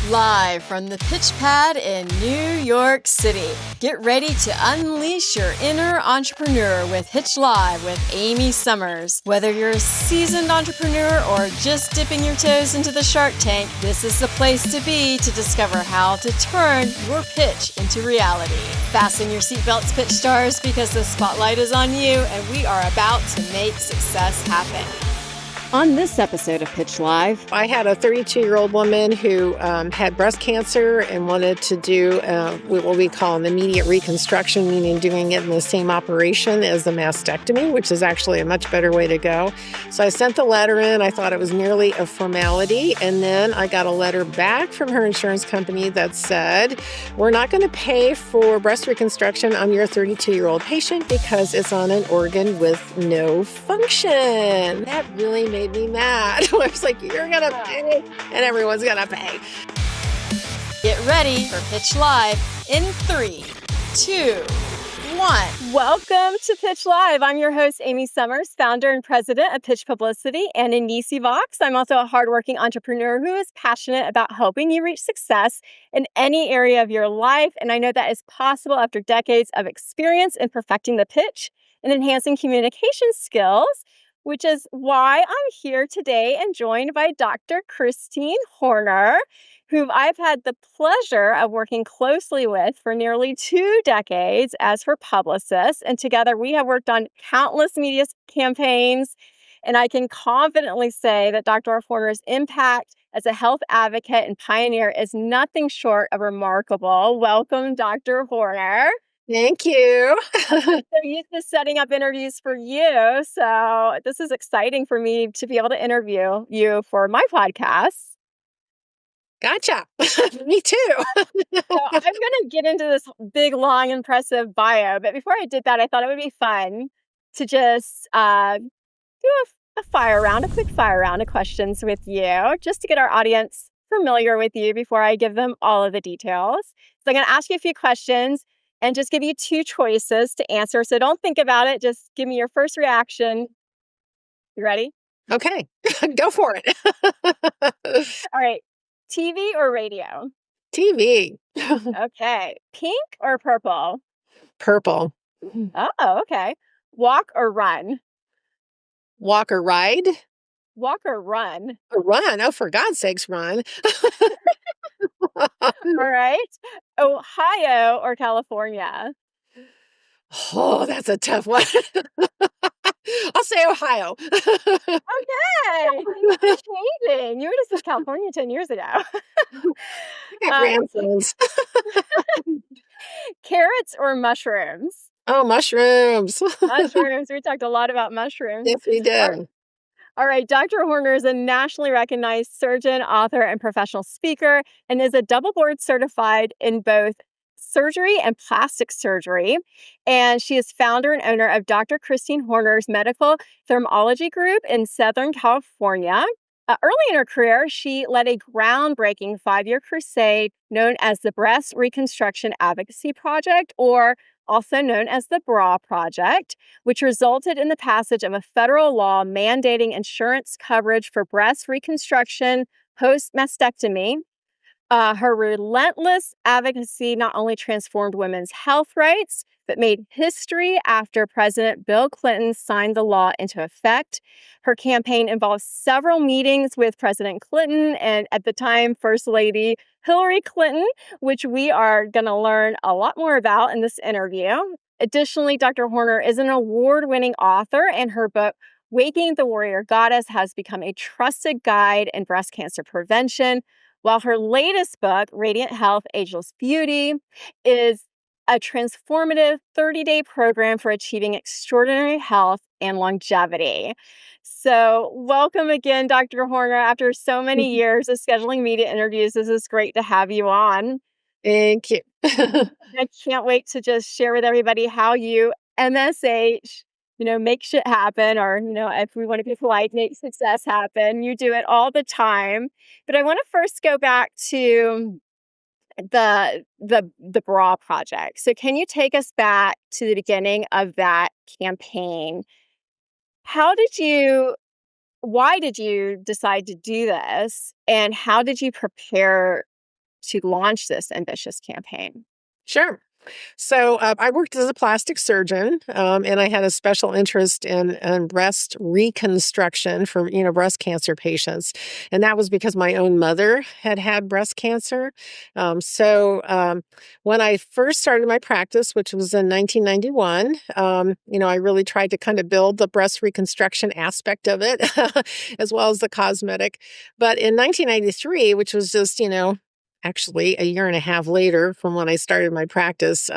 Live from the pitch pad in New York City. Get ready to unleash your inner entrepreneur with Pitch Live with Amy Summers. Whether you're a seasoned entrepreneur or just dipping your toes into the Shark Tank, this is the place to be to discover how to turn your pitch into reality. Fasten your seatbelts, pitch stars, because the spotlight is on you and we are about to make success happen. On this episode of Pitch Live, I had a 32-year-old woman who had breast cancer and wanted to do what we call an immediate reconstruction, meaning doing it in the same operation as the mastectomy, which is actually a much better way to go. So I sent the letter in. I thought it was merely a formality. And then I got a letter back from her insurance company that said, we're not going to pay for breast reconstruction on your 32-year-old patient because it's on an organ with no function. That really made me mad. I was like, you're going to pay and everyone's going to pay. Get ready for Pitch Live in 3, 2, 1. Welcome to Pitch Live. I'm your host, Amy Summers, founder and president of Pitch Publicity and Inisi Vox. I'm also a hardworking entrepreneur who is passionate about helping you reach success in any area of your life. And I know that is possible after decades of experience in perfecting the pitch and enhancing communication skills, which is why I'm here today and joined by Dr. Christine Horner, whom I've had the pleasure of working closely with for nearly 2 decades as her publicist. And together we have worked on countless media campaigns. And I can confidently say that Dr. Horner's impact as a health advocate and pioneer is nothing short of remarkable. Welcome, Dr. Horner. Thank you. I'm so used to setting up interviews for you. So this is exciting for me to be able to interview you for my podcast. Gotcha. Me too. So I'm going to get into this big, long, impressive bio. But before I did that, I thought it would be fun to just do a fire round, a quick fire round of questions with you, just to get our audience familiar with you before I give them all of the details. So I'm going to ask you a few questions and just give you 2 choices to answer. So don't think about it. Just give me your first reaction. You ready? Okay. Go for it. All right. TV or radio? TV. Okay. Pink or purple? Purple. Oh, okay. Walk or run? Walk or ride? Walk or run? Run. Oh, for God's sakes, run. All right. Ohio or California? Oh, that's a tough one. I'll say Ohio. Okay. You're changing. You were just in California 10 years ago. I got grandsons. Carrots or mushrooms? Oh, mushrooms. Mushrooms. We talked a lot about mushrooms. Yes, we did. All right. Dr. Horner is a nationally recognized surgeon, author, and professional speaker, and is a double board certified in both surgery and plastic surgery. And she is founder and owner of Dr. Christine Horner's Medical Thermology Group in Southern California. Early in her career, she led a groundbreaking 5-year crusade known as the Breast Reconstruction Advocacy Project, or also known as the BRA Project, which resulted in the passage of a federal law mandating insurance coverage for breast reconstruction post-mastectomy. Her relentless advocacy not only transformed women's health rights, but made history after President Bill Clinton signed the law into effect. Her campaign involved several meetings with President Clinton and, at the time, First Lady Hillary Clinton, which we are going to learn a lot more about in this interview. Additionally, Dr. Horner is an award-winning author, and her book, Waking the Warrior Goddess, has become a trusted guide in breast cancer prevention, while her latest book, Radiant Health Ageless Beauty, is a transformative 30-day program for achieving extraordinary health and longevity. So welcome again, Dr. Horner. After so many years of scheduling media interviews, this is great to have you on. Thank you. I can't wait to just share with everybody how you, MSH, make shit happen, or, if we want to be polite, make success happen. You do it all the time. But I want to first go back to the BRA project. So can you take us back to the beginning of that campaign? Why did you decide to do this? And how did you prepare to launch this ambitious campaign? Sure. So I worked as a plastic surgeon, and I had a special interest in breast reconstruction for breast cancer patients, and that was because my own mother had breast cancer. When I first started my practice, which was in 1991, I really tried to kind of build the breast reconstruction aspect of it, as well as the cosmetic. But in 1993, which was just actually a year and a half later from when I started my practice,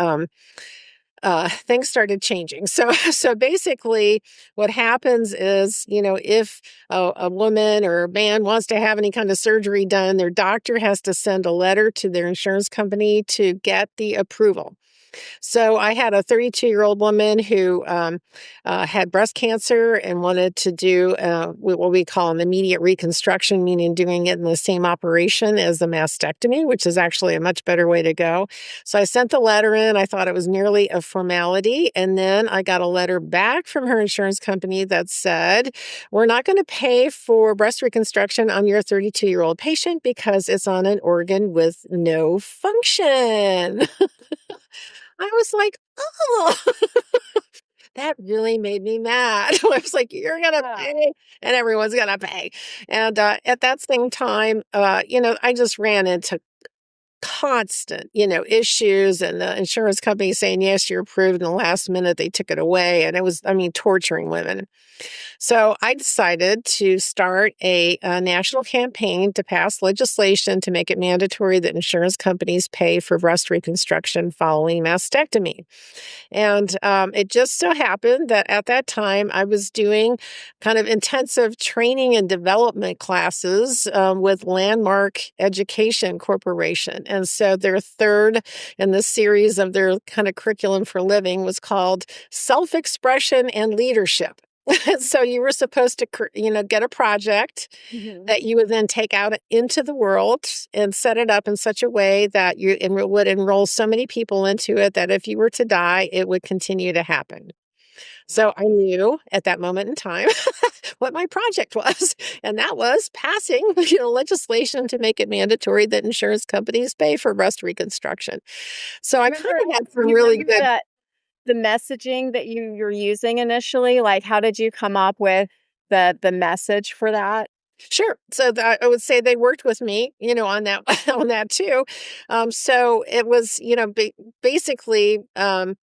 things started changing. So basically, what happens is, if a woman or a man wants to have any kind of surgery done, their doctor has to send a letter to their insurance company to get the approval. So I had a 32-year-old woman who had breast cancer and wanted to do what we call an immediate reconstruction, meaning doing it in the same operation as the mastectomy, which is actually a much better way to go. So I sent the letter in. I thought it was merely a formality. And then I got a letter back from her insurance company that said, we're not going to pay for breast reconstruction on your 32-year-old patient because it's on an organ with no function. I was like, "Oh, that really made me mad." I was like, "You're gonna Yeah. pay, and everyone's gonna pay." And, at that same time, I just ran into constant, issues and the insurance company saying, "Yes, you're approved," and the last minute they took it away, and it was, torturing women. So I decided to start a national campaign to pass legislation to make it mandatory that insurance companies pay for breast reconstruction following mastectomy. And it just so happened that at that time I was doing kind of intensive training and development classes with Landmark Education Corporation. And so their third in the series of their kind of curriculum for living was called Self Expression and Leadership. So you were supposed to, get a project Mhm. that you would then take out into the world and set it up in such a way that would enroll so many people into it that if you were to die, it would continue to happen. So I knew at that moment in time what my project was, and that was passing, legislation to make it mandatory that insurance companies pay for breast reconstruction. So I kind of had some Do you really remember good. that the messaging that you're using initially? Like, how did you come up with the message for that? Sure. So I would say they worked with me, on that on that too. So it was, basically, you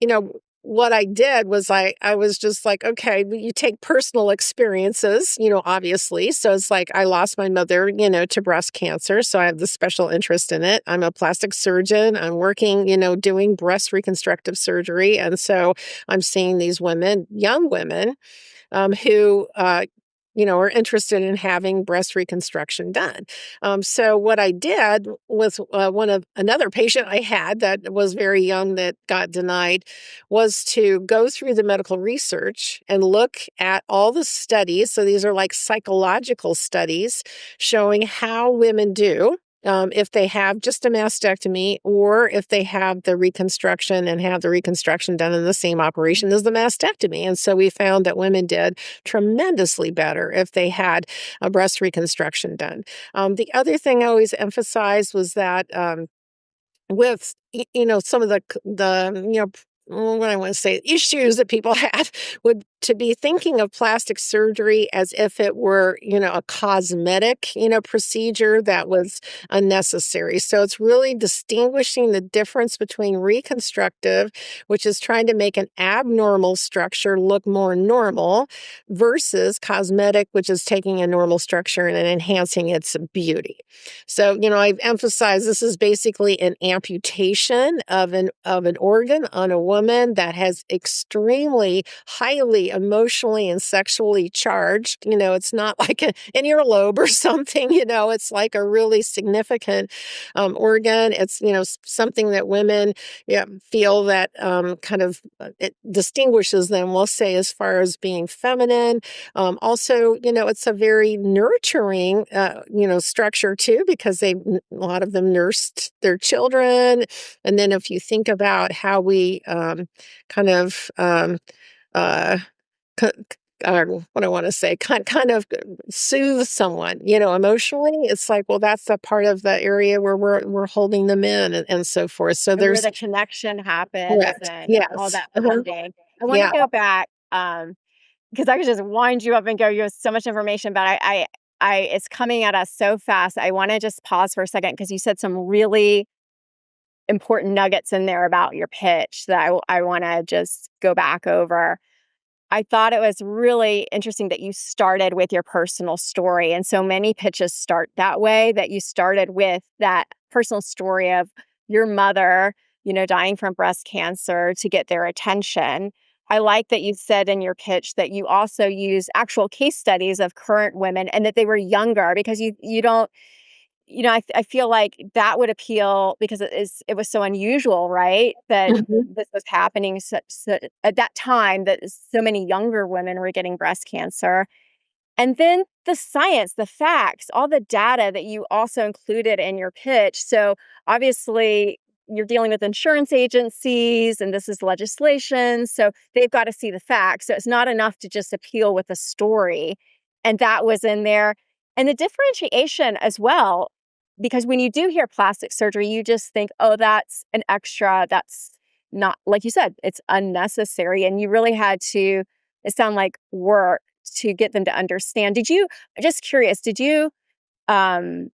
know, what I did was I was just like, okay, well, you take personal experiences, obviously. So it's like I lost my mother, to breast cancer. So I have this special interest in it. I'm a plastic surgeon. I'm working, doing breast reconstructive surgery. And so I'm seeing these women, young women, who are interested in having breast reconstruction done. So what I did with another patient I had that was very young that got denied was to go through the medical research and look at all the studies. So these are like psychological studies showing how women do. If they have just a mastectomy or if they have the reconstruction and have the reconstruction done in the same operation as the mastectomy. And so we found that women did tremendously better if they had a breast reconstruction done. The other thing I always emphasized was that with some of what I want to say issues that people had would to be thinking of plastic surgery as if it were a cosmetic procedure that was unnecessary. So it's really distinguishing the difference between reconstructive, which is trying to make an abnormal structure look more normal, versus cosmetic, which is taking a normal structure and enhancing its beauty. So, I've emphasized this is basically an amputation of an organ on a woman that has extremely highly emotionally and sexually charged. It's not like an earlobe or something, it's like a really significant organ. It's, something that women feel that kind of it distinguishes them, we'll say, as far as being feminine. Also, it's a very nurturing, structure too, because a lot of them nursed their children. And then if you think about how we kind of uh, co- what I want to say, kind of soothe someone, emotionally. It's like, well, that's a part of the area where we're holding them in and so forth. So And where there's the connection happens correct. and all Yes. that bonding. I want to Yeah. go back, because I could just wind you up and go, you have so much information, but it's coming at us so fast. I want to just pause for a second because you said some really important nuggets in there about your pitch that I want to just go back over. I thought it was really interesting that you started with your personal story. And so many pitches start that way, that you started with that personal story of your mother, dying from breast cancer to get their attention. I like that you said in your pitch that you also use actual case studies of current women and that they were younger because you don't I feel like that would appeal because it was so unusual, right? That Mhm. this was happening so at that time that so many younger women were getting breast cancer. And then the science, the facts, all the data that you also included in your pitch. So obviously, you're dealing with insurance agencies and this is legislation. So they've got to see the facts. So it's not enough to just appeal with a story. And that was in there. And the differentiation as well, because when you do hear plastic surgery, you just think, oh, that's an extra. That's not, like you said, it's unnecessary. And you really had to, it sounded like work to get them to understand. Just curious, um,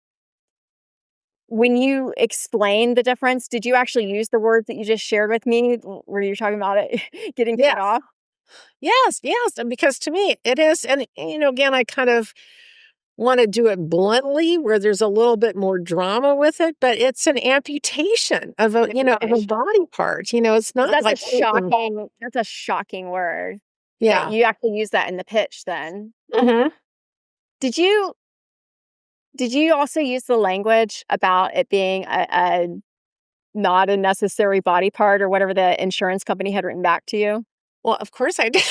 when you explained the difference, did you actually use the words that you just shared with me? Were you talking about it getting cut Yes. off? Yes. Yes. And because to me it is, and again, I kind of want to do it bluntly where there's a little bit more drama with it, but it's an amputation of a, of a body part. It's 'Cause not like, that's a shocking word that yeah. you actually use that in the pitch then. Hmm. Did you did you also use the language about it being a not a necessary body part or whatever the insurance company had written back to you? Well, of course I did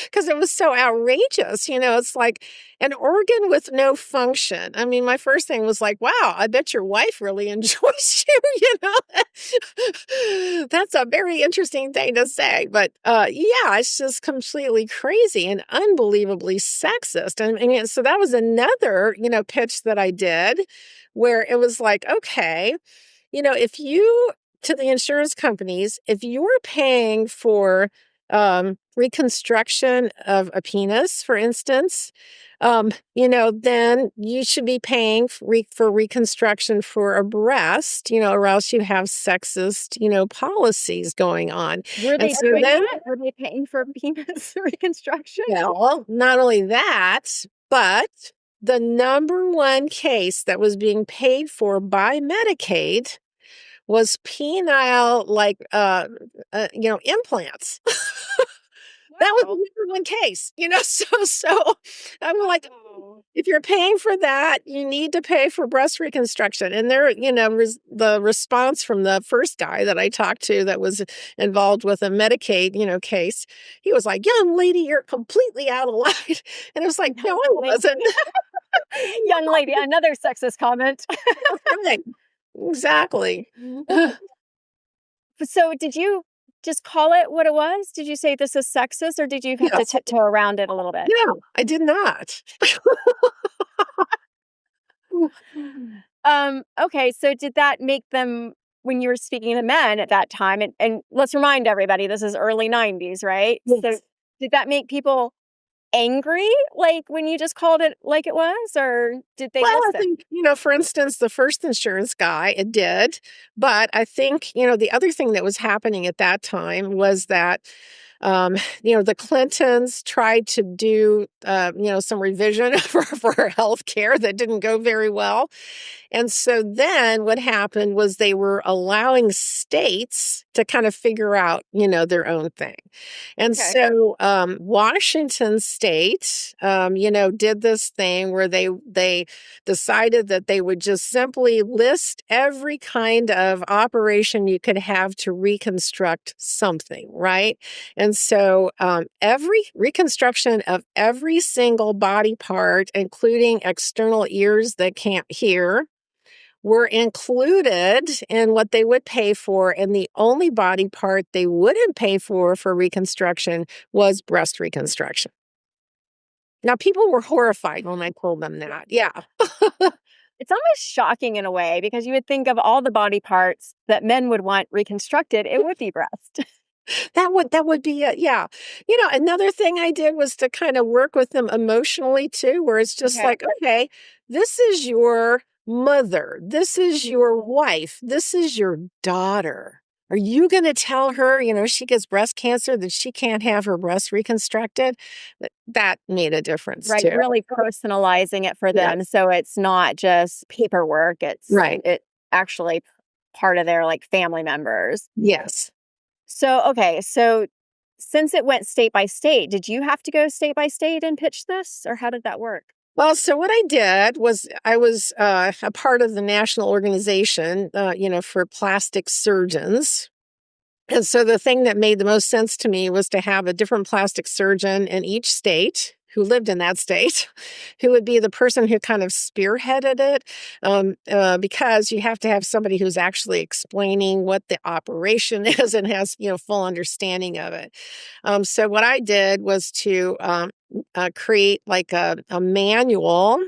because it was so outrageous. It's like an organ with no function. I mean, my first thing was like, wow, I bet your wife really enjoys you. That's a very interesting thing to say. But yeah, it's just completely crazy and unbelievably sexist. And so that was another, pitch that I did where it was like, okay, if you, to the insurance companies, if you're paying for reconstruction of a penis, for instance, then you should be paying for reconstruction for a breast, or else you have sexist, policies going on. Were And they so doing then, that? Were they paying for penis reconstruction? well, not only that, but the number one case that was being paid for by Medicaid was penile, like, implants. That was the Wow. number one case, so I'm like, Wow. if you're paying for that, you need to pay for breast reconstruction. And there, the response from the first guy that I talked to that was involved with a Medicaid, case, he was like, young lady, you're completely out of line. And it was like, no, I wasn't. Young lady, another sexist comment. That's right. Exactly. So did you just call it what it was? Did you say this is sexist or did you have to Yes. tiptoe around it a little bit? No, I did not. Okay, so did that make them when you were speaking to men at that time, and let's remind everybody this is early 90s, right? So Yes. did that make people angry like when you just called it like it was, or did they Well, I listen? think, for instance, the first insurance guy, it did. But I think, the other thing that was happening at that time was that, the Clintons tried to do, some revision for health care that didn't go very well. And so then what happened was they were allowing states to kind of figure out, their own thing. And Okay. so Washington State, did this thing where they decided that they would just simply list every kind of operation you could have to reconstruct something, right? And so every reconstruction of every single body part, including external ears that can't hear, were included in what they would pay for, and the only body part they wouldn't pay for reconstruction was breast reconstruction. Now, people were horrified when I told them that. Yeah. It's almost shocking in a way because you would think of all the body parts that men would want reconstructed, it would be breast. That would be it, yeah. Another thing I did was to kind of work with them emotionally too, where it's just Okay. like, "Okay, this is your mother, this is your wife, this is your daughter. Are you gonna tell her, she gets breast cancer, that she can't have her breast reconstructed?" That made a difference Right, too. really personalizing it for them Yes. so it's not just paperwork, Right. it actually part of their, like, family members. Yes. So, okay, so since it went state by state, did you have to go state by state and pitch this, or how did that work? Well, so what I did was I was a part of the national organization, for plastic surgeons. And so the thing that made the most sense to me was to have a different plastic surgeon in each state who lived in that state, who would be the person who kind of spearheaded it, because you have to have somebody who's actually explaining what the operation is and has full understanding of it. So what I did was to create like a manual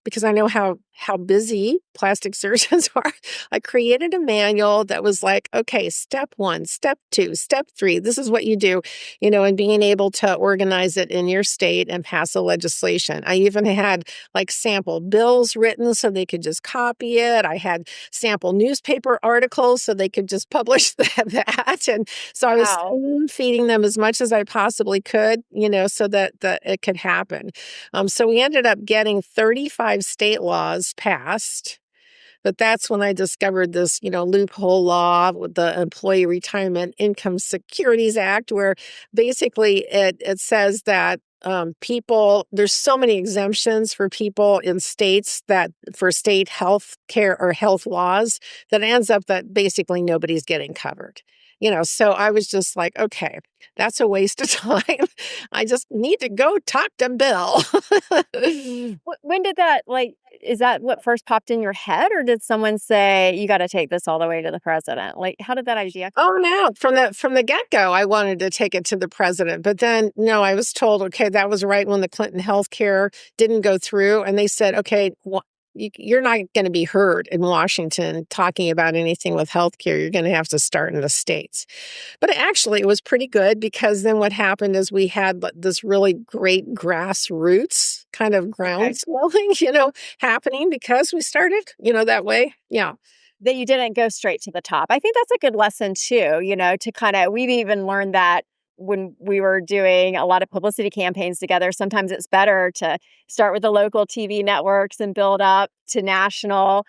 because I know how busy plastic surgeons are. I created a manual that was like, okay, step 1, step 2, step 3, this is what you do, and being able to organize it in your state and pass a legislation. I even had like sample bills written so they could just copy it. I had sample newspaper articles so they could just publish that. And so I was Wow. feeding them as much as I possibly could, so that it could happen. So we ended up getting 35 state laws passed. But that's when I discovered this, loophole law with the Employee Retirement Income Securities Act, where basically it says that there's so many exemptions for people in states that for state health care or health laws that it ends up that basically nobody's getting covered. So I was just like, okay, that's a waste of time. I just need to go talk to Bill. When did that, like, is that what first popped in your head, or did someone say, "You gotta take this all the way to the president"? Like, how did that idea Oh, no, from the get-go, I wanted to take it to the president, but then, no, I was told, okay, that was right when the Clinton healthcare didn't go through, and they said, "Okay, you're not gonna be heard in Washington talking about anything with healthcare, you're gonna have to start in the states." But actually, it was pretty good because then what happened is we had this really great grassroots kind of Okay. groundswelling, happening because we started, that way. Yeah. That you didn't go straight to the top? I think that's a good lesson too, to kinda we've even learned that when we were doing a lot of publicity campaigns together, sometimes it's better to start with the local TV networks and build up to national.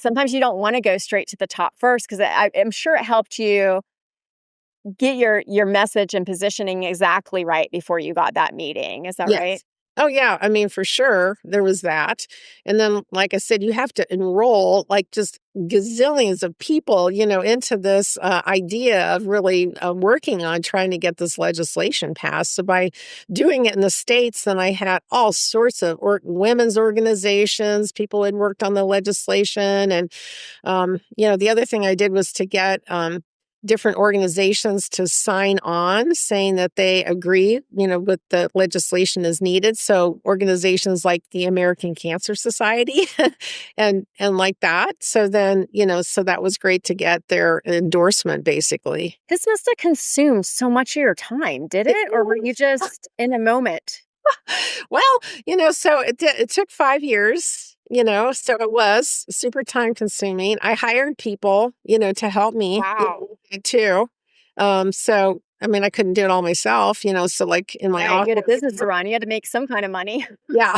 Sometimes you don't wanna go straight to the top first because I'm sure it helped you get your message and positioning exactly right before you got that meeting. Is that right? Yes. Oh, yeah. I mean, for sure, there was that. And then, like I said, you have to enroll like just gazillions of people, into this idea of really working on trying to get this legislation passed. So by doing it in the states, then I had all sorts of women's organizations, people who had worked on the legislation. And, the other thing I did was to get different organizations to sign on saying that they agree, with the legislation is needed. So organizations like the American Cancer Society and like that. So then, so that was great to get their endorsement basically. This must have consumed so much of your time, did it? Or were you just in a moment? Well, so it took 5 years, so it was super time consuming. I hired people, to help me, Wow. too. So I mean, I couldn't do it all myself, so like in my Right, you had a office. business to run, you had to make some kind of money. Yeah.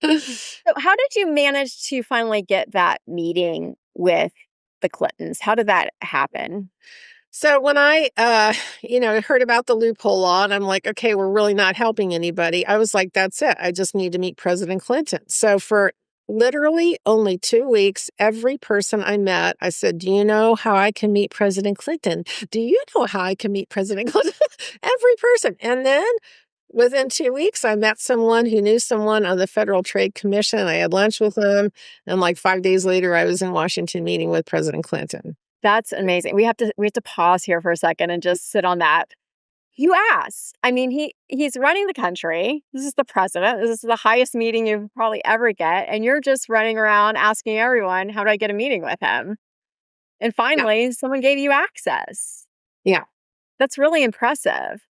So how did you manage to finally get that meeting with the Clintons? How did that happen? So when I, heard about the loophole law and I'm like, okay, we're really not helping anybody. I was like, that's it. I just need to meet President Clinton. So for literally only 2 weeks, every person I met, I said, do you know how I can meet President Clinton? Do you know how I can meet President Clinton? Every person. And then within 2 weeks, I met someone who knew someone on the Federal Trade Commission. I had lunch with them. And like 5 days later, I was in Washington meeting with President Clinton. That's amazing. We have to pause here for a second and just sit on that. You asked. I mean, he's running the country. This is the president. This is the highest meeting you probably ever get, and you're just running around asking everyone, "How do I get a meeting with him?" And Yeah. finally, someone gave you access. Yeah. That's really impressive.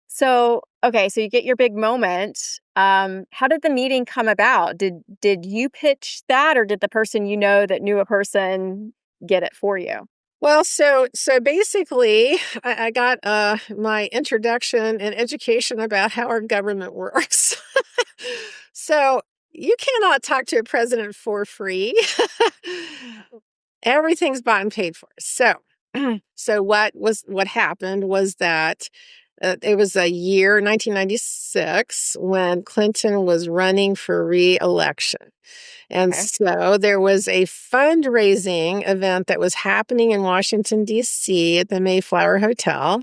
So, okay, so you get your big moment. How did the meeting come about? Did you pitch that, or did the person you know that knew a person get it for you? Well, so basically, I got my introduction and education about how our government works. So you cannot talk to a president for free. Everything's bought and paid for. So, so what happened was that it was a year 1996 when Clinton was running for re-election. And Okay. so there was a fundraising event that was happening in Washington, D.C. at the Mayflower Hotel.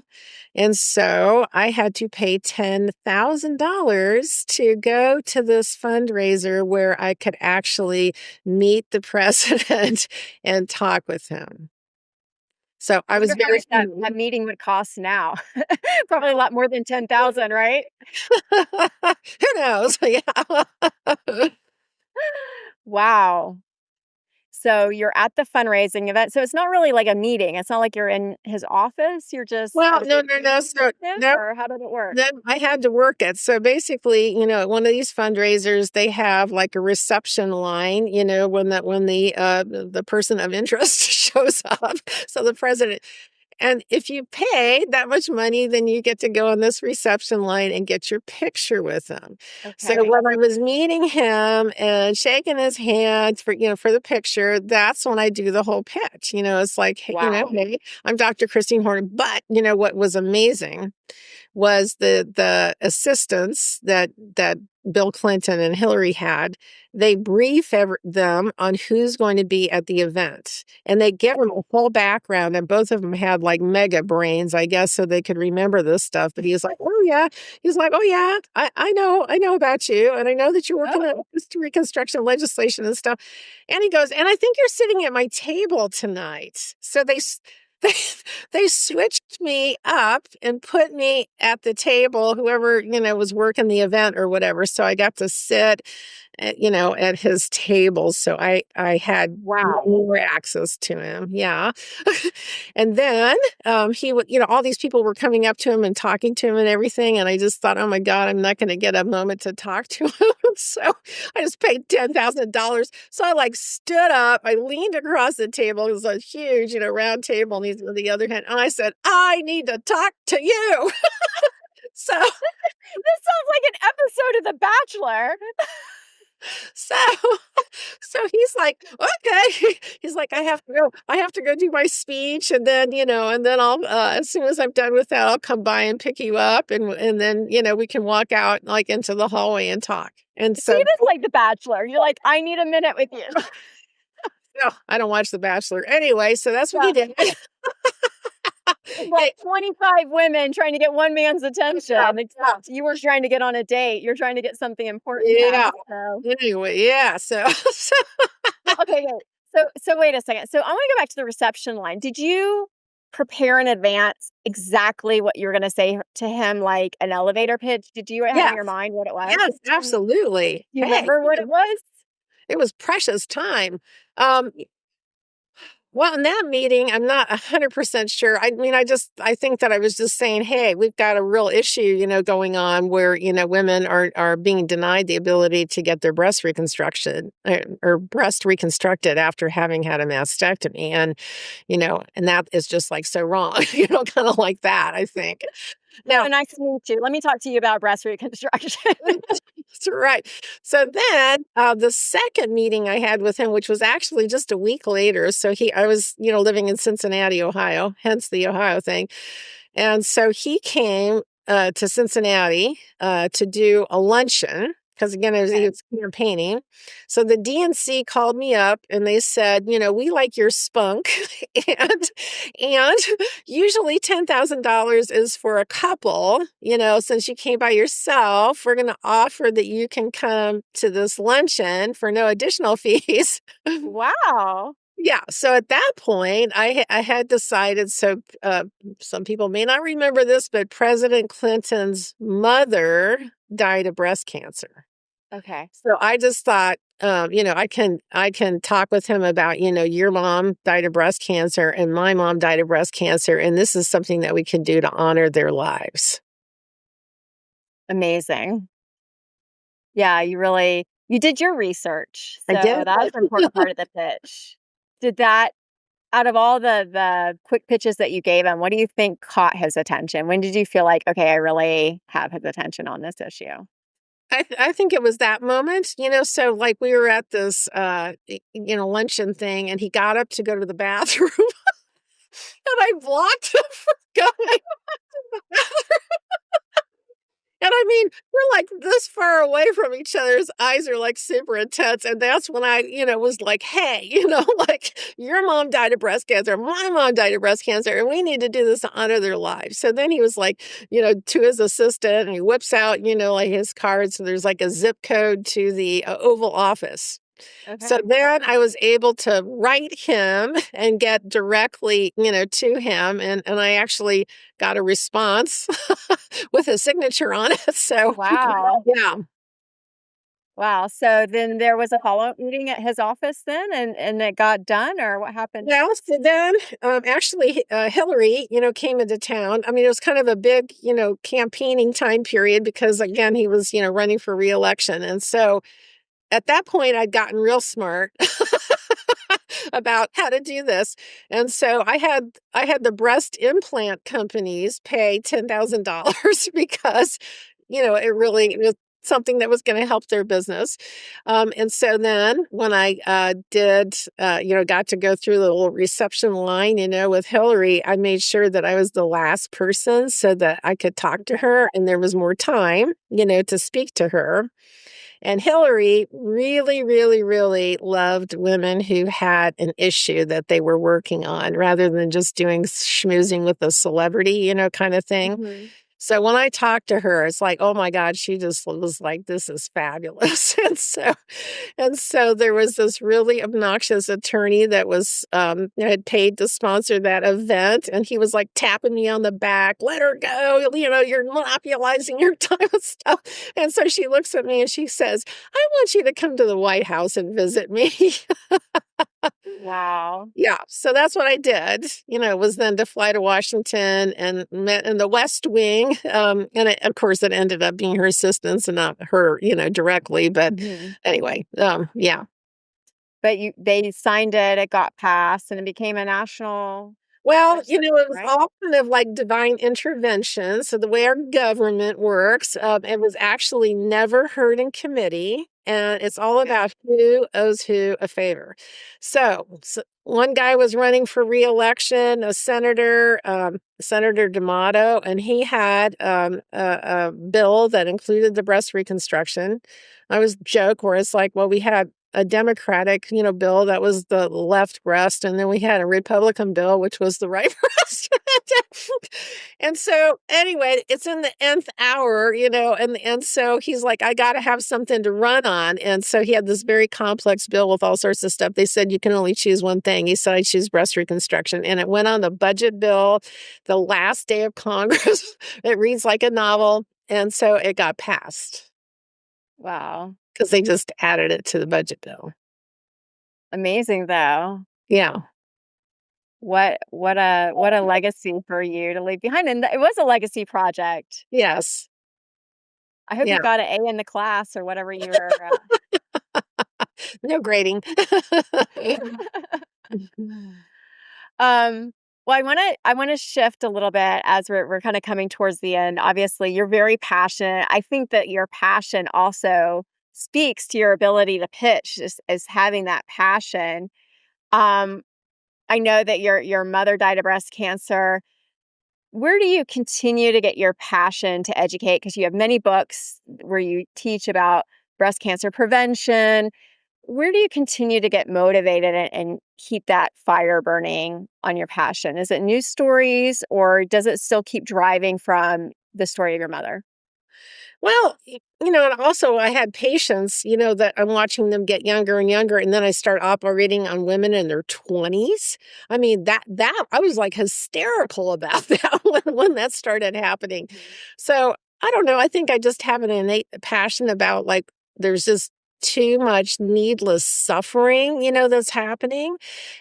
And so I had to pay $10,000 to go to this fundraiser where I could actually meet the president and talk with him. So I I was wonder how very much that meeting would cost now. Probably a lot more than 10,000, right? who knows? Yeah. Wow. So you're at the fundraising event. So it's not really like a meeting. It's not like you're in his office. You're just Well, at a no, big no, no. meeting So with him, no, or how did it work? then I had to work it. So basically, at one of these fundraisers, they have like a reception line, when the person of interest shows up. So the president, and if you pay that much money, then you get to go on this reception line and get your picture with him. So Okay. when I was meeting him and shaking his hand for the picture, that's when I do the whole pitch. It's like, hey, Wow. hey, I'm Dr. Christine Horner. But what was amazing was the assistants that Bill Clinton and Hillary had. They brief them on who's going to be at the event, and they give them a whole background. And both of them had like mega brains, I guess, so they could remember this stuff. But he was like, "Oh yeah," he's like, "Oh yeah, I know about you, and I know that you're working Oh, on this reconstruction legislation and stuff." And he goes, "And I think you're sitting at my table tonight." So they they switched me up and put me at the table, whoever, was working the event or whatever. So I got to sit at his table. So I had wow. more access to him. Yeah. And then he would, all these people were coming up to him and talking to him and everything. And I just thought, oh my God, I'm not going to get a moment to talk to him. So I just paid $10,000. So I like stood up, I leaned across the table. It was a huge, round table, and he's on the other hand. And I said, I need to talk to you. So, This sounds like an episode of The Bachelor. so, so he's like, okay. He's like, I have to go do my speech. And then, I'll, as soon as I'm done with that, I'll come by and pick you up. And then, we can walk out like into the hallway and talk. And See, so, this is like The Bachelor. You're like, I need a minute with you. no, I don't watch The Bachelor anyway. So that's what he Yeah. did. It's Yeah, like 25 women trying to get one man's attention, yeah, except you were trying to get on a date. You're trying to get something important yeah. done. So, Anyway, yeah. So, well, okay, wait. So wait a second. So I want to go back to the reception line. Did you prepare in advance exactly what you were going to say to him, like an elevator pitch? Did you have in yes, your mind what it was? yes, absolutely. Do you Hey, remember what it was? it was precious time. Um, Well, in that meeting, I'm not 100% sure. I mean, I think that I was just saying, hey, we've got a real issue, going on where, women are being denied the ability to get their breast reconstruction or breast reconstructed after having had a mastectomy. And that is just like so wrong, kind of like that, I think. So Now, nice to meet you. Let me talk to you about breast reconstruction. that's right. So then the second meeting I had with him, which was actually just a week later. So I was, living in Cincinnati, Ohio, hence the Ohio thing. And so he came to Cincinnati to do a luncheon because, again, he Okay. was campaigning. So the DNC called me up and they said, we like your spunk. and usually $10,000 is for a couple. Since you came by yourself, we're going to offer that you can come to this luncheon for no additional fees. Wow. Yeah, so at that point, I had decided so, some people may not remember this, but President Clinton's mother died of breast cancer. Okay. So I just thought, I can talk with him about, your mom died of breast cancer and my mom died of breast cancer, and this is something that we can do to honor their lives. Amazing. Yeah, you did your research, I so did. that's an important part of the pitch. Did that Out of all the quick pitches that you gave him, what do you think caught his attention? When did you feel like, "Okay, I really have his attention on this issue?" I think it was that moment, so, like, we were at this, luncheon thing, and he got up to go to the bathroom, and I blocked him from going. And I mean, we're like this far away from each other. His eyes are like super intense. And that's when I, was like, hey, like your mom died of breast cancer. My mom died of breast cancer. And we need to do this to honor their lives. So then he was like, to his assistant and he whips out, like his cards. So there's like a zip code to the Oval Office. So Okay. then I was able to write him and get directly, to him, and I actually got a response with a signature on it. So, Wow. yeah. Wow, so then there was a follow-up meeting at his office then, and it got done, or what happened? Well, so then, actually, Hillary, came into town. I mean, it was kind of a big, campaigning time period because, again, he was, running for reelection. And so at that point, I'd gotten real smart about how to do this. And so I had the breast implant companies pay $10,000 because, it really was something that was going to help their business. And so then when I got to go through the little reception line, with Hillary, I made sure that I was the last person so that I could talk to her and there was more time, to speak to her. And Hillary really, really, really loved women who had an issue that they were working on rather than just doing schmoozing with a celebrity, kind of thing. Mhm. So when I talked to her, it's like, oh my God, she just was like, this is fabulous. And so there was this really obnoxious attorney that had paid to sponsor that event. And he was like tapping me on the back, let her go. You're monopolizing your time and stuff. And so she looks at me and she says, I want you to come to the White House and visit me. Wow. Yeah, so that's what I did, was then to fly to Washington and met in the West Wing, and of course, it ended up being her assistants and not her, directly, but Mhm. anyway, yeah. But they signed it, it got passed, and it became a national Well, legislation, it was right? all kind of like divine intervention. So the way our government works, it was actually never heard in committee, and it's all about who owes who a favor. So one guy was running for reelection, a senator, Senator D'Amato, and he had a bill that included the breast reconstruction. I was joke where it's like, well, we had a Democratic, bill that was the left breast, and then we had a Republican bill, which was the right breast. And so anyway, it's in the nth hour, and so he's like, I got to have something to run on. And so he had this very complex bill with all sorts of stuff. They said you can only choose one thing. He said I choose breast reconstruction, and it went on the budget bill, the last day of Congress. It reads like a novel, and so it got passed Wow. because they just added it to the budget bill. Amazing, though. Yeah. What a legacy for you to leave behind, and it was a legacy project. Yes. I hope you Yeah. got an A in the class or whatever you were, No grading. Um, well, I wanna shift a little bit as we're kinda coming towards the end. Obviously, you're very passionate. I think that your passion also speaks to your ability to pitch, just as having that passion. Um, I know that your mother died of breast cancer. Where do you continue to get your passion to educate? Because you have many books where you teach about breast cancer prevention. Where do you continue to get motivated and keep that fire burning on your passion? Is it news stories or does it still keep driving from the story of your mother? Well, And also I had patients, that I'm watching them get younger and younger, and then I start operating on women in their 20s. I mean, that I was like hysterical about that when that started happening. So I don't know. I think I just have an innate passion about like there's just too much needless suffering, that's happening.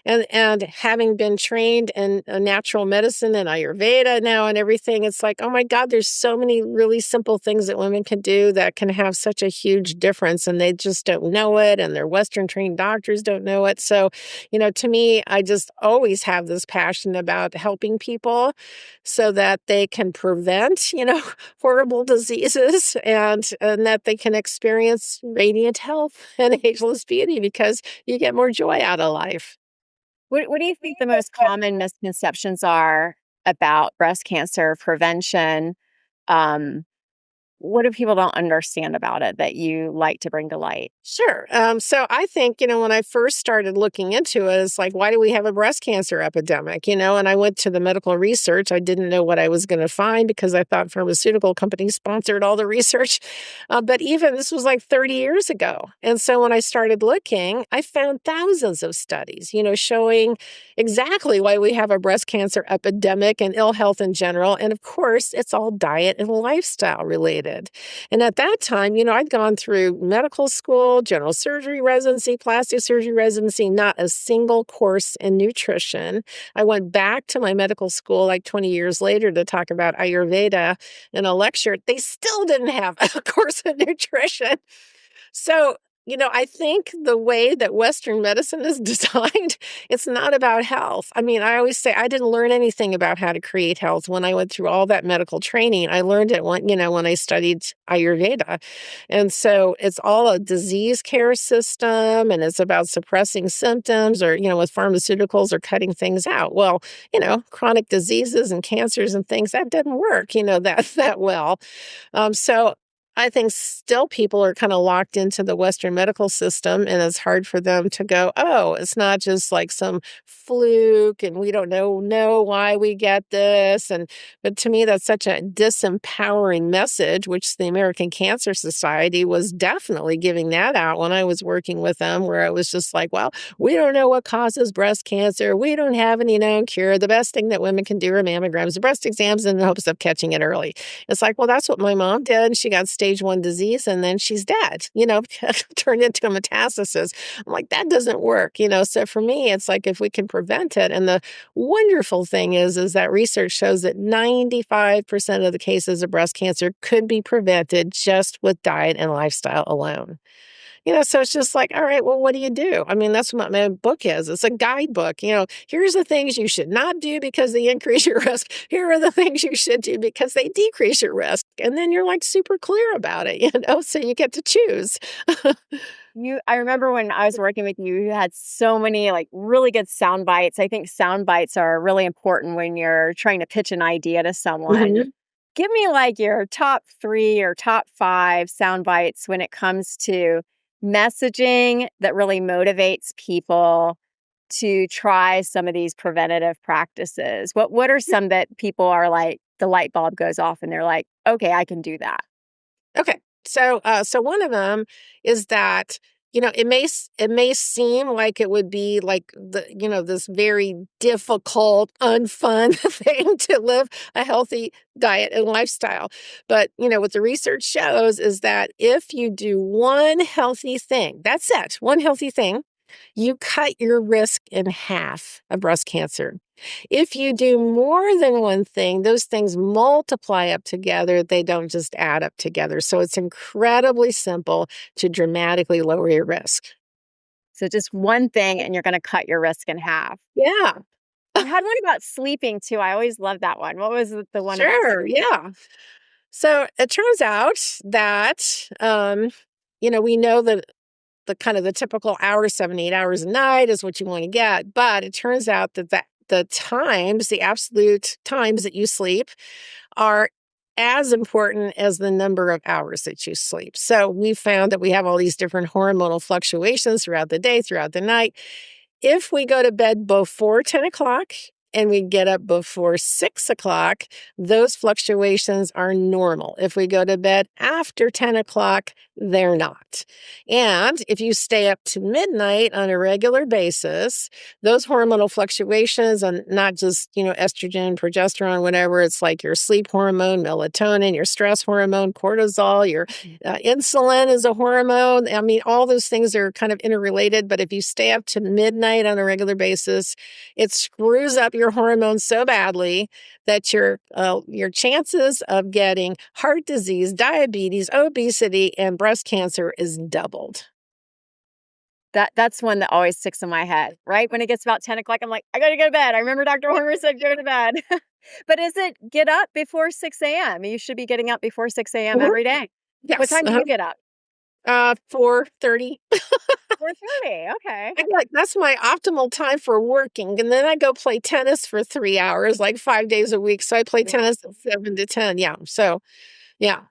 And having been trained in natural medicine and Ayurveda now and everything, it's like, oh my God, there's so many really simple things that women can do that can have such a huge difference, and they just don't know it, and their Western trained doctors don't know it. So, to me, I just always have this passion about helping people so that they can prevent, horrible diseases, and that they can experience radiant health and ageless beauty because you get more joy out of life. What do you think the most common misconceptions are about breast cancer prevention? Um, what do people don't understand about it that you like to bring to light? Sure. So I think, when I first started looking into it, it's like, why do we have a breast cancer epidemic? And I went to the medical research. I didn't know what I was going to find because I thought pharmaceutical companies sponsored all the research. But even this was like 30 years ago. And so when I started looking, I found thousands of studies, showing exactly why we have a breast cancer epidemic and ill health in general. And of course, it's all diet and lifestyle related. And at that time, I'd gone through medical school, general surgery residency, plastic surgery residency, not a single course in nutrition. I went back to my medical school like 20 years later to talk about Ayurveda in a lecture. They still didn't have a course in nutrition. So, I think the way that Western medicine is designed, it's not about health. I mean, I always say I didn't learn anything about how to create health when I went through all that medical training. I learned it when I studied Ayurveda. And so it's all a disease care system, and it's about suppressing symptoms or, with pharmaceuticals or cutting things out. Well, chronic diseases and cancers and things, that didn't work, that well. So I think still people are kind of locked into the Western medical system, and it's hard for them to go, oh, it's not just like some fluke and we don't know why we get this. But to me, that's such a disempowering message, which the American Cancer Society was definitely giving that out when I was working with them, where it was just like, well, we don't know what causes breast cancer. We don't have any known cure. The best thing that women can do are mammograms, breast exams in the hopes of catching it early. It's like, well, that's what my mom did. She got stage 1 disease and then she's dead, turned into a metastasis. I'm like, that doesn't work, So for me, it's like if we can prevent it. And the wonderful thing is that research shows that 95% of the cases of breast cancer could be prevented just with diet and lifestyle alone. So it's just like, all right, well, what do you do? I mean, that's what my book is. It's a guidebook. Here's the things you should not do because they increase your risk. Here are the things you should do because they decrease your risk. And then you're like super clear about it, so you get to choose. I remember when I was working with you, you had so many like really good sound bites. I think sound bites are really important when you're trying to pitch an idea to someone. Mhm. Give me like your top 3 or top 5 sound bites when it comes to messaging that really motivates people to try some of these preventative practices. What are some that people are like, the light bulb goes off and they're like, okay, I can do that. Okay. So one of them is that, it may seem like it would be like this very difficult, unfun thing to live a healthy diet and lifestyle. But, what the research shows is that if you do one healthy thing, that's it, one healthy thing, you cut your risk in half of breast cancer. If you do more than one thing, those things multiply up together. They don't just add up together. So it's incredibly simple to dramatically lower your risk. So just one thing and you're going to cut your risk in half. Yeah, You had one about sleeping too. I always loved that one. What was the one about sure. sleeping? Yeah. So it turns out that, we know that the kind of the typical hour, 7, 8 hours a night is what you want to get. But it turns out that the absolute times that you sleep are as important as the number of hours that you sleep. So we found that we have all these different hormonal fluctuations throughout the day, throughout the night. If we go to bed before 10 o'clock and we get up before 6 o'clock, those fluctuations are normal. If we go to bed after 10 o'clock, they're not. And if you stay up to midnight on a regular basis, those hormonal fluctuations, and not just, estrogen, progesterone, whatever, it's like your sleep hormone, melatonin, your stress hormone, cortisol, your insulin is a hormone. I mean, all those things are kind of interrelated. But if you stay up to midnight on a regular basis, it screws up your hormones so badly that your chances of getting heart disease, diabetes, obesity, and breast cancer is doubled. That's one that always sticks in my head, right? When it gets about 10 o'clock, I'm like, I gotta go to bed. I remember Dr. Horner said go to bed. But is it get up before 6 a.m.? You should be getting up before 6 a.m. Mhm. every day. What Yes. time do you get up? 4:30. 4:30. Okay. I like that's my optimal time for working, and then I go play tennis for 3 hours, like 5 days a week, so I play tennis at 7 to 10, yeah, so, yeah.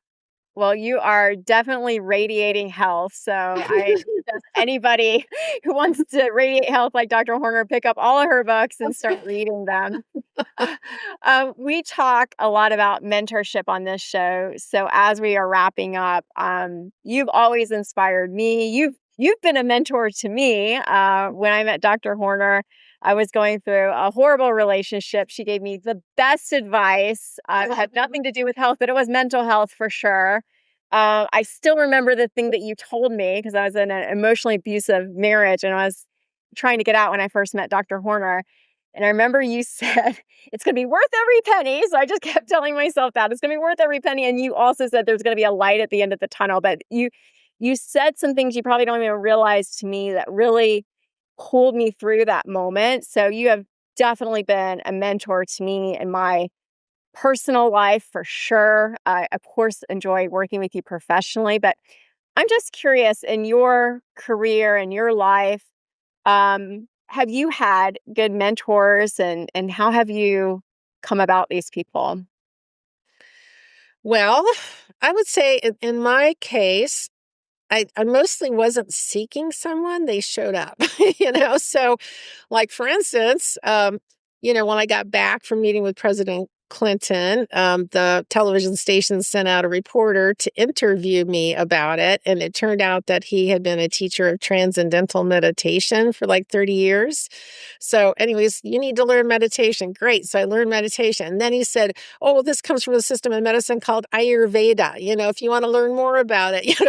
Well, you are definitely radiating health. So I suggest anybody who wants to radiate health like Dr. Horner pick up all of her books and start reading them. We talk a lot about mentorship on this show. So as we are wrapping up, you've always inspired me. You've been a mentor to me. When I met Dr. Horner, I was going through a horrible relationship. She gave me the best advice. It had nothing to do with health, but it was mental health for sure. I still remember the thing that you told me because I was in an emotionally abusive marriage and I was trying to get out when I first met Dr. Horner. And I remember you said, it's going to be worth every penny. So I just kept telling myself that it's going to be worth every penny. And you also said there's going to be a light at the end of the tunnel. But you said some things you probably don't even realize to me that really pulled me through that moment. So you have definitely been a mentor to me in my personal life for sure. I, of course, enjoy working with you professionally, but I'm just curious in your career and your life, have you had good mentors and how have you come about these people? Well, I would say in my case, I mostly wasn't seeking someone, they showed up, So, like, for instance, when I got back from meeting with President Clinton, the television station sent out a reporter to interview me about it. And it turned out that he had been a teacher of transcendental meditation for like 30 years. So, anyways, you need to learn meditation. Great. So I learned meditation. And then he said, oh, well, this comes from a system of medicine called Ayurveda. If you want to learn more about it,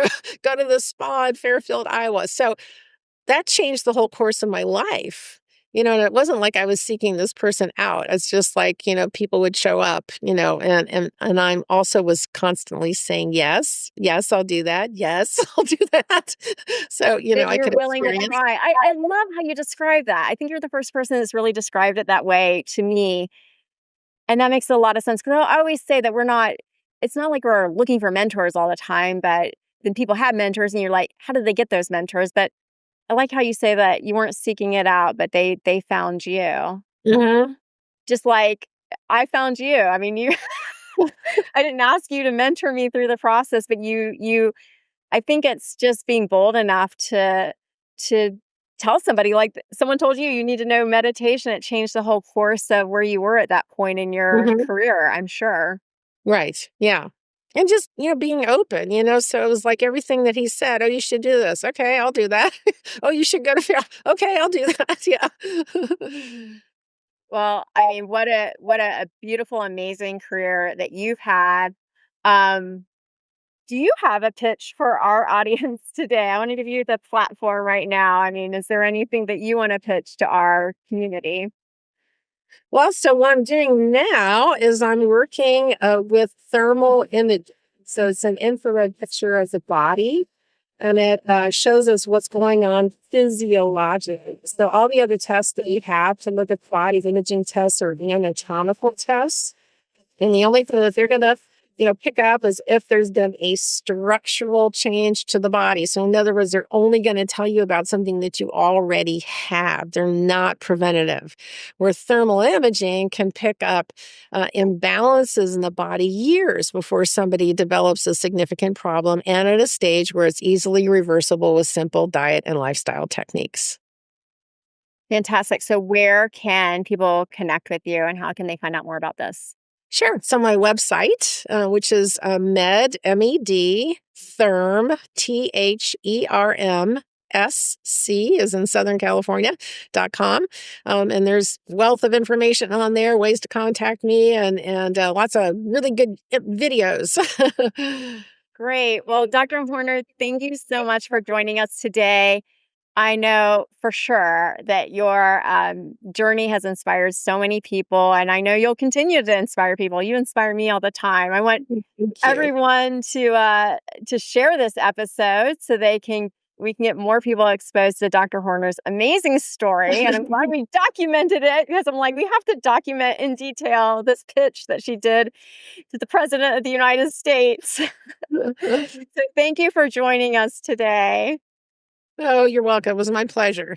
go to the spa in Fairfield, Iowa. So that changed the whole course of my life. And it wasn't like I was seeking this person out. It's just like, people would show up, and I'm also was constantly saying, yes, yes, I'll do that. Yes, I'll do that. So, That I you're could willing to experience. try. I love how you describe that. I think you're the first person that's really described it that way to me. And that makes a lot of sense because I always say that it's not like we're looking for mentors all the time, but then people have mentors and you're like, how did they get those mentors? But I like how you say that you weren't seeking it out, but they found you. Mhm. Just like I found you. I mean, you I didn't ask you to mentor me through the process, but you I think it's just being bold enough to tell somebody like someone told you you need to know meditation. It changed the whole course of where you were at that point in your Mhm. career, I'm sure. Right. Yeah. And just, being open, so it was like everything that he said, oh, you should do this. Okay, I'll do that. Oh, you should go to okay, I'll do that. Yeah. Well, I mean, what a beautiful, amazing career that you've had. Um, do you have a pitch for our audience today? I want to give you the platform right now. I mean, is there anything that you want to pitch to our community? Well, so what I'm doing now is I'm working with thermal imaging. So it's an infrared picture of the body, and it shows us what's going on physiologically. So all the other tests that you have to look at bodies, imaging tests or anatomical tests, and the only thing that they're going to, pick up is if there's been a structural change to the body. So in other words, they're only going to tell you about something that you already have. They're not preventative. Where thermal imaging can pick up imbalances in the body years before somebody develops a significant problem and at a stage where it's easily reversible with simple diet and lifestyle techniques. Fantastic. So where can people connect with you and how can they find out more about this? Sure. So my website, which is med, therm, THERM, is in Southern California.com. And there's wealth of information on there, ways to contact me, and lots of really good videos. Great. Well, Dr. Horner, thank you so much for joining us today. I know for sure that your journey has inspired so many people, and I know you'll continue to inspire people. You inspire me all the time. I want Thank you. everyone to share this episode so we can get more people exposed to Dr. Horner's amazing story. And I'm glad we documented it because I'm like, we have to document in detail this pitch that she did to the President of the United States. So thank you for joining us today. Oh, you're welcome. It was my pleasure.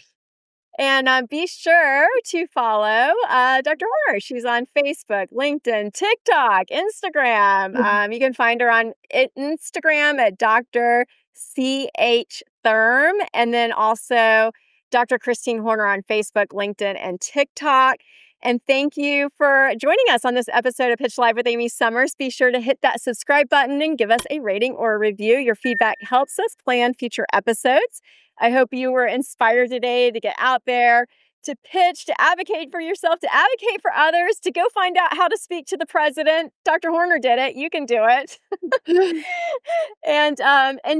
And be sure to follow Dr. Horner. She's on Facebook, LinkedIn, TikTok, Instagram. You can find her on Instagram at Dr. CH Therm, and then also Dr. Christine Horner on Facebook, LinkedIn, and TikTok. And thank you for joining us on this episode of Pitch Live with Amy Summers. Be sure to hit that subscribe button and give us a rating or a review. Your feedback helps us plan future episodes. I hope you were inspired today to get out there, to pitch, to advocate for yourself, to advocate for others, to go find out how to speak to the president. Dr. Horner did it. You can do it. And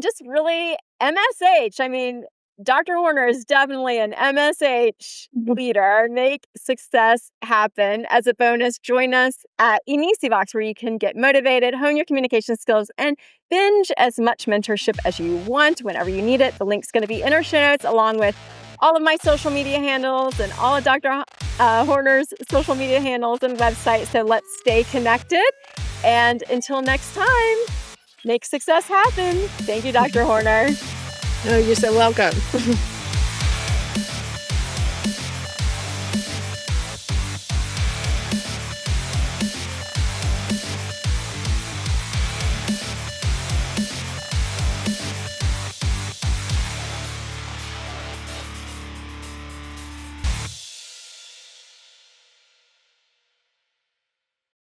just really MSH. I mean, Dr. Horner is definitely an MSH leader. Make success happen. As a bonus, join us at Inisivox, where you can get motivated, hone your communication skills, and binge as much mentorship as you want whenever you need it. The link's going to be in our show notes, along with all of my social media handles and all of Dr. Horner's social media handles and website. So let's stay connected. And until next time, make success happen. Thank you, Dr. Horner. Oh, you're so welcome.